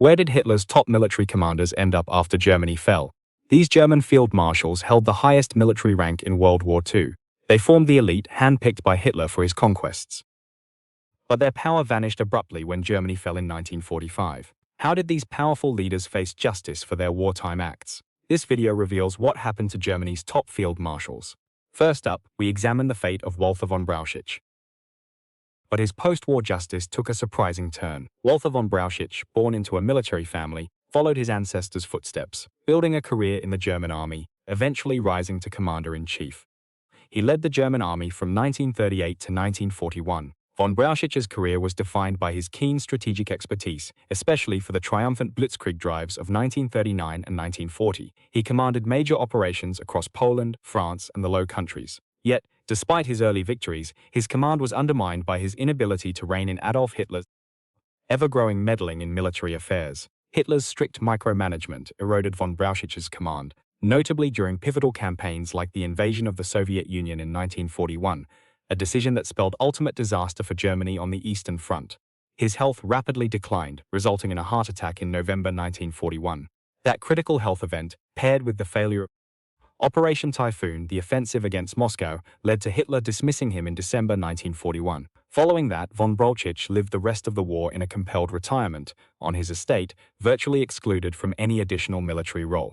Where did Hitler's top military commanders end up after Germany fell? These German field marshals held the highest military rank in World War II. They formed the elite handpicked by Hitler for his conquests. But their power vanished abruptly when Germany fell in 1945. How did these powerful leaders face justice for their wartime acts? This video reveals what happened to Germany's top field marshals. First up, we examine the fate of Walther von Brauchitsch. But his post-war justice took a surprising turn. Walther von Brauchitsch, born into a military family, followed his ancestors' footsteps, building a career in the German army, eventually rising to commander-in-chief. He led the German army from 1938 to 1941. Von Brauchitsch's career was defined by his keen strategic expertise, especially for the triumphant Blitzkrieg drives of 1939 and 1940. He commanded major operations across Poland, France, and the Low Countries. Yet, despite his early victories, his command was undermined by his inability to rein in Adolf Hitler's ever-growing meddling in military affairs. Hitler's strict micromanagement eroded von Brauchitsch's command, notably during pivotal campaigns like the invasion of the Soviet Union in 1941, a decision that spelled ultimate disaster for Germany on the Eastern Front. His health rapidly declined, resulting in a heart attack in November 1941. That critical health event, paired with the failure of Operation Typhoon, the offensive against Moscow, led to Hitler dismissing him in December 1941. Following that, von Brauchitsch lived the rest of the war in a compelled retirement, on his estate, virtually excluded from any additional military role.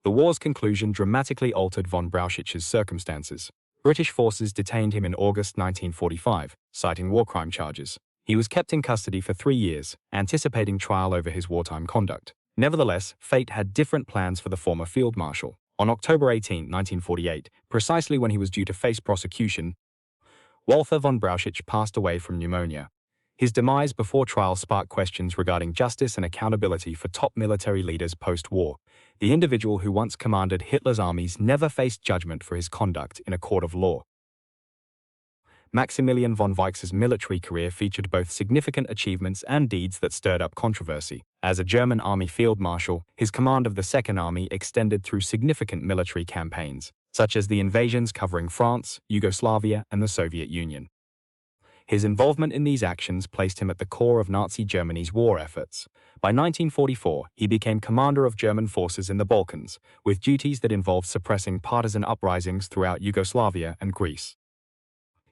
The war's conclusion dramatically altered von Brauchitsch's circumstances. British forces detained him in August 1945, citing war crime charges. He was kept in custody for 3 years, anticipating trial over his wartime conduct. Nevertheless, fate had different plans for the former field marshal. On October 18, 1948, precisely when he was due to face prosecution, Walther von Brauchitsch passed away from pneumonia. His demise before trial sparked questions regarding justice and accountability for top military leaders post-war. The individual who once commanded Hitler's armies never faced judgment for his conduct in a court of law. Maximilian von Weichs's military career featured both significant achievements and deeds that stirred up controversy. As a German army field marshal, his command of the Second Army extended through significant military campaigns, such as the invasions covering France, Yugoslavia, and the Soviet Union. His involvement in these actions placed him at the core of Nazi Germany's war efforts. By 1944, he became commander of German forces in the Balkans, with duties that involved suppressing partisan uprisings throughout Yugoslavia and Greece.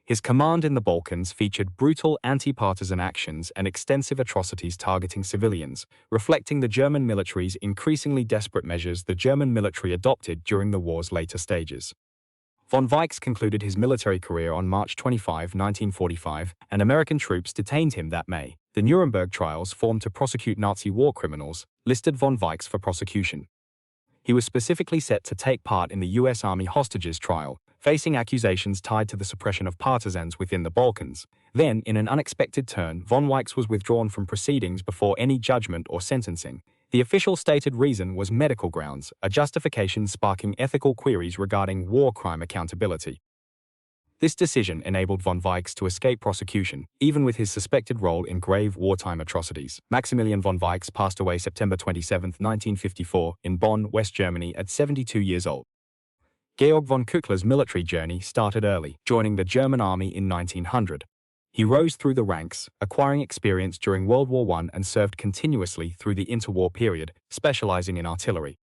His command in the Balkans featured brutal anti-partisan actions and extensive atrocities targeting civilians, reflecting the German military's increasingly desperate measures the German military adopted during the war's later stages. Von Weichs concluded his military career on March 25, 1945, and American troops detained him that May. The Nuremberg trials, formed to prosecute Nazi war criminals, listed von Weichs for prosecution. He was specifically set to take part in the U.S. Army hostages trial, facing accusations tied to the suppression of partisans within the Balkans. Then, in an unexpected turn, von Weichs was withdrawn from proceedings before any judgment or sentencing. The official stated reason was medical grounds, a justification sparking ethical queries regarding war crime accountability. This decision enabled von Weichs to escape prosecution, even with his suspected role in grave wartime atrocities. Maximilian von Weichs passed away September 27, 1954, in Bonn, West Germany, at 72 years old. Georg von Küchler's military journey started early, joining the German army in 1900. He rose through the ranks, acquiring experience during World War I and served continuously through the interwar period, specializing in artillery.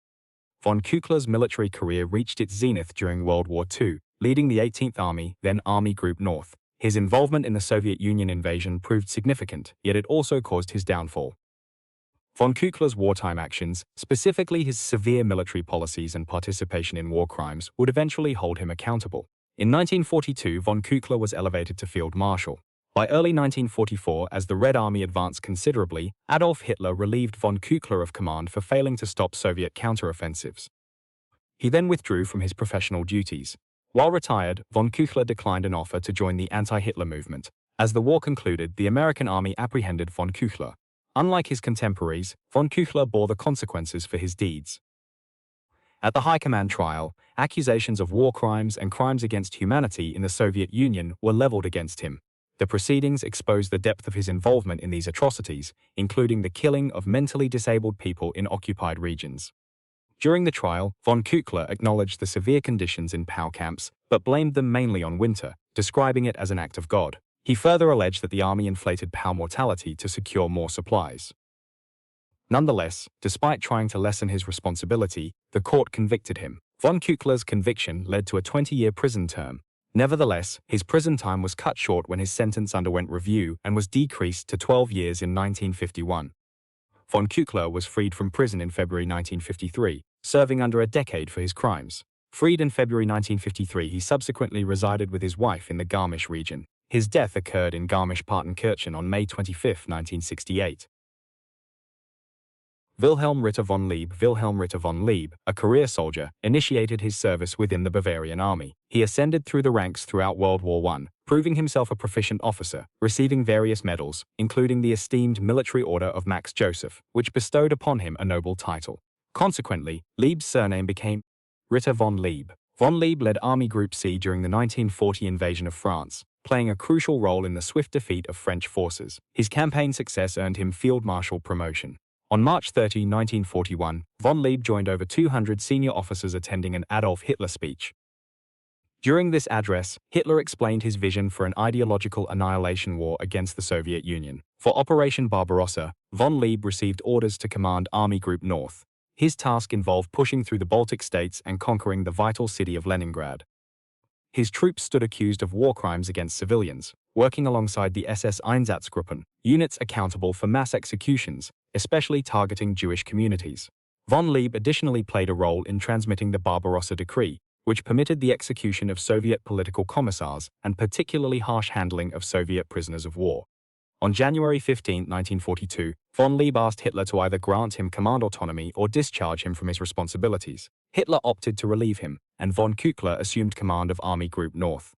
Von Küchler's military career reached its zenith during World War II, leading the 18th Army, then Army Group North. His involvement in the Soviet Union invasion proved significant, yet it also caused his downfall. Von Küchler's wartime actions, specifically his severe military policies and participation in war crimes, would eventually hold him accountable. In 1942, von Küchler was elevated to Field Marshal. By early 1944, as the Red Army advanced considerably, Adolf Hitler relieved von Küchler of command for failing to stop Soviet counteroffensives. He then withdrew from his professional duties. While retired, von Küchler declined an offer to join the anti-Hitler movement. As the war concluded, the American army apprehended von Küchler. Unlike his contemporaries, von Küchler bore the consequences for his deeds. At the High Command trial, accusations of war crimes and crimes against humanity in the Soviet Union were leveled against him. The proceedings exposed the depth of his involvement in these atrocities, including the killing of mentally disabled people in occupied regions. During the trial, von Küchler acknowledged the severe conditions in POW camps, but blamed them mainly on winter, describing it as an act of God. He further alleged that the army inflated POW mortality to secure more supplies. Nonetheless, despite trying to lessen his responsibility, the court convicted him. Von Küchler's conviction led to a 20-year prison term. Nevertheless, his prison time was cut short when his sentence underwent review and was decreased to 12 years in 1951. Von Küchler was freed from prison in February 1953, serving under a decade for his crimes. Freed in February 1953, he subsequently resided with his wife in the Garmisch region. His death occurred in Garmisch-Partenkirchen on May 25, 1968. Wilhelm Ritter von Leeb. Wilhelm Ritter von Leeb, a career soldier, initiated his service within the Bavarian army. He ascended through the ranks throughout World War I, proving himself a proficient officer, receiving various medals, including the esteemed Military Order of Max Joseph, which bestowed upon him a noble title. Consequently, Lieb's surname became Ritter von Leeb. Von Leeb led Army Group C during the 1940 invasion of France, playing a crucial role in the swift defeat of French forces. His campaign success earned him Field Marshal promotion. On March 30, 1941, von Leeb joined over 200 senior officers attending an Adolf Hitler speech. During this address, Hitler explained his vision for an ideological annihilation war against the Soviet Union. For Operation Barbarossa, von Leeb received orders to command Army Group North. His task involved pushing through the Baltic states and conquering the vital city of Leningrad. His troops stood accused of war crimes against civilians, working alongside the SS Einsatzgruppen, units accountable for mass executions, especially targeting Jewish communities. Von Leeb additionally played a role in transmitting the Barbarossa Decree, which permitted the execution of Soviet political commissars and particularly harsh handling of Soviet prisoners of war. On January 15, 1942, von Leeb asked Hitler to either grant him command autonomy or discharge him from his responsibilities. Hitler opted to relieve him, and von Küchler assumed command of Army Group North.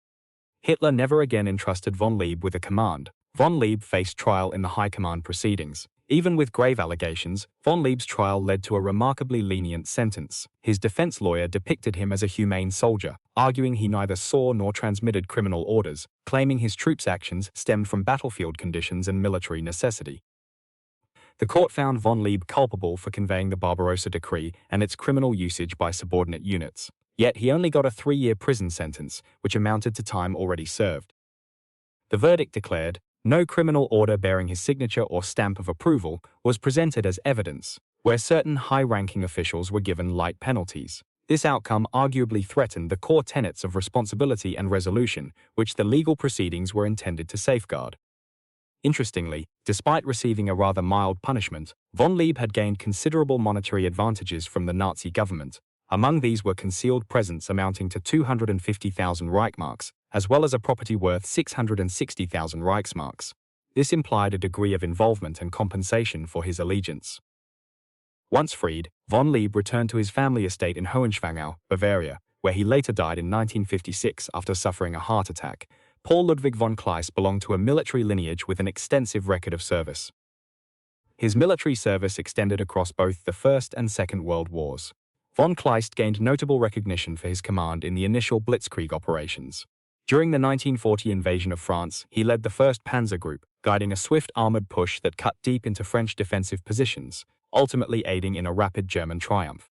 Hitler never again entrusted von Leeb with a command. Von Leeb faced trial in the High Command proceedings. Even with grave allegations, von Leeb's trial led to a remarkably lenient sentence. His defense lawyer depicted him as a humane soldier, arguing he neither saw nor transmitted criminal orders, claiming his troops' actions stemmed from battlefield conditions and military necessity. The court found von Leeb culpable for conveying the Barbarossa Decree and its criminal usage by subordinate units. Yet he only got a 3-year prison sentence, which amounted to time already served. The verdict declared, no criminal order bearing his signature or stamp of approval was presented as evidence, where certain high-ranking officials were given light penalties. This outcome arguably threatened the core tenets of responsibility and resolution, which the legal proceedings were intended to safeguard. Interestingly, despite receiving a rather mild punishment, von Leeb had gained considerable monetary advantages from the Nazi government. Among these were concealed presents amounting to 250,000 Reichsmarks, as well as a property worth 660,000 Reichsmarks. This implied a degree of involvement and compensation for his allegiance. Once freed, von Leeb returned to his family estate in Hohenschwangau, Bavaria, where he later died in 1956 after suffering a heart attack. Paul Ludwig von Kleist belonged to a military lineage with an extensive record of service. His military service extended across both the First and Second World Wars. Von Kleist gained notable recognition for his command in the initial Blitzkrieg operations. During the 1940 invasion of France, he led the 1st Panzer Group, guiding a swift armored push that cut deep into French defensive positions, ultimately aiding in a rapid German triumph.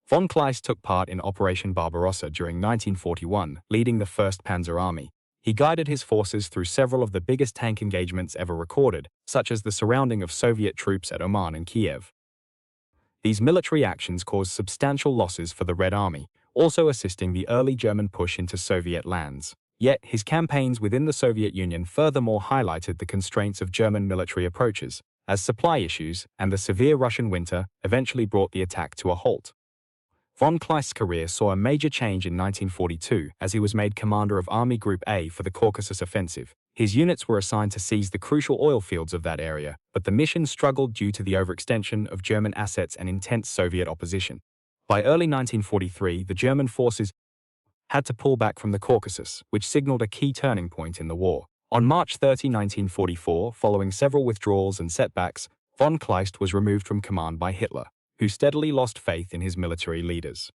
Von Kleist took part in Operation Barbarossa during 1941, leading the 1st Panzer Army. He guided his forces through several of the biggest tank engagements ever recorded, such as the surrounding of Soviet troops at Oman and Kiev. These military actions caused substantial losses for the Red Army, also assisting the early German push into Soviet lands. Yet, his campaigns within the Soviet Union furthermore highlighted the constraints of German military approaches, as supply issues and the severe Russian winter eventually brought the attack to a halt. Von Kleist's career saw a major change in 1942 as he was made commander of Army Group A for the Caucasus Offensive. His units were assigned to seize the crucial oil fields of that area, but the mission struggled due to the overextension of German assets and intense Soviet opposition. By early 1943, the German forces had to pull back from the Caucasus, which signaled a key turning point in the war. On March 30, 1944, following several withdrawals and setbacks, von Kleist was removed from command by Hitler, who steadily lost faith in his military leaders.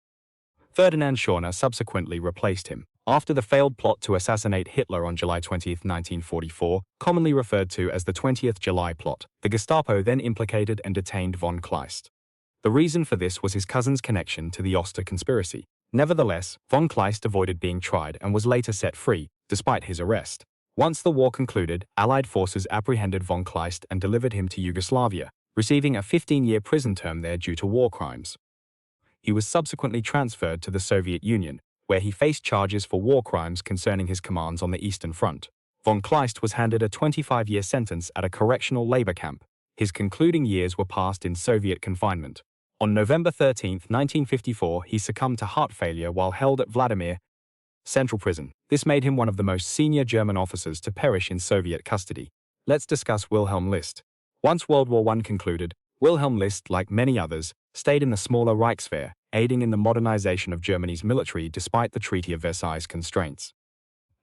Ferdinand Schorner subsequently replaced him. After the failed plot to assassinate Hitler on July 20, 1944, commonly referred to as the 20th July plot, the Gestapo then implicated and detained von Kleist. The reason for this was his cousin's connection to the Oster conspiracy. Nevertheless, von Kleist avoided being tried and was later set free, despite his arrest. Once the war concluded, Allied forces apprehended von Kleist and delivered him to Yugoslavia, receiving a 15-year prison term there due to war crimes. He was subsequently transferred to the Soviet Union, where he faced charges for war crimes concerning his commands on the Eastern Front. Von Kleist was handed a 25-year sentence at a correctional labor camp. His concluding years were passed in Soviet confinement. On November 13, 1954, he succumbed to heart failure while held at Vladimir Central Prison. This made him one of the most senior German officers to perish in Soviet custody. Let's discuss Wilhelm List. Once World War I concluded, Wilhelm List, like many others, stayed in the smaller Reichswehr, aiding in the modernization of Germany's military despite the Treaty of Versailles constraints.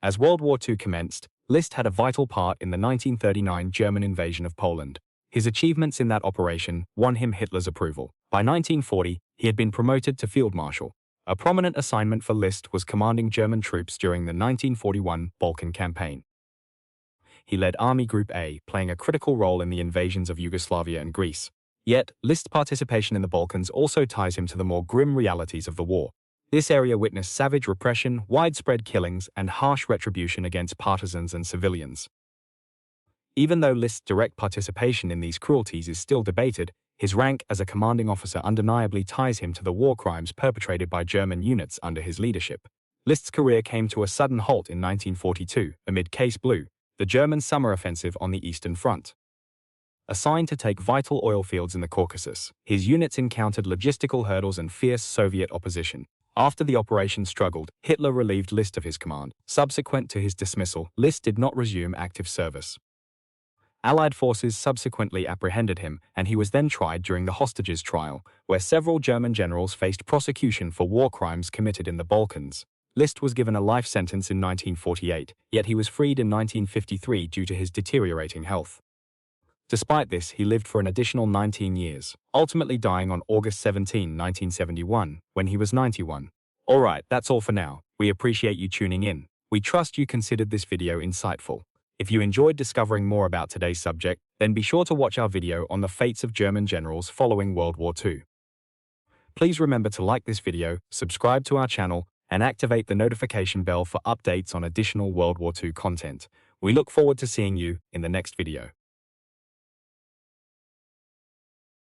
As World War II commenced, List had a vital part in the 1939 German invasion of Poland. His achievements in that operation won him Hitler's approval. By 1940, he had been promoted to Field Marshal. A prominent assignment for List was commanding German troops during the 1941 Balkan campaign. He led Army Group A, playing a critical role in the invasions of Yugoslavia and Greece. Yet, List's participation in the Balkans also ties him to the more grim realities of the war. This area witnessed savage repression, widespread killings, and harsh retribution against partisans and civilians. Even though List's direct participation in these cruelties is still debated, his rank as a commanding officer undeniably ties him to the war crimes perpetrated by German units under his leadership. List's career came to a sudden halt in 1942 amid Case Blue, the German summer offensive on the Eastern Front. Assigned to take vital oil fields in the Caucasus, his units encountered logistical hurdles and fierce Soviet opposition. After the operation struggled, Hitler relieved List of his command. Subsequent to his dismissal, List did not resume active service. Allied forces subsequently apprehended him, and he was then tried during the hostages trial, where several German generals faced prosecution for war crimes committed in the Balkans. List was given a life sentence in 1948, yet he was freed in 1953 due to his deteriorating health. Despite this, he lived for an additional 19 years, ultimately dying on August 17, 1971, when he was 91. Alright, that's all for now. We appreciate you tuning in. We trust you considered this video insightful. If you enjoyed discovering more about today's subject, then be sure to watch our video on the fates of German generals following World War II. Please remember to like this video, subscribe to our channel, and activate the notification bell for updates on additional World War II content. We look forward to seeing you in the next video.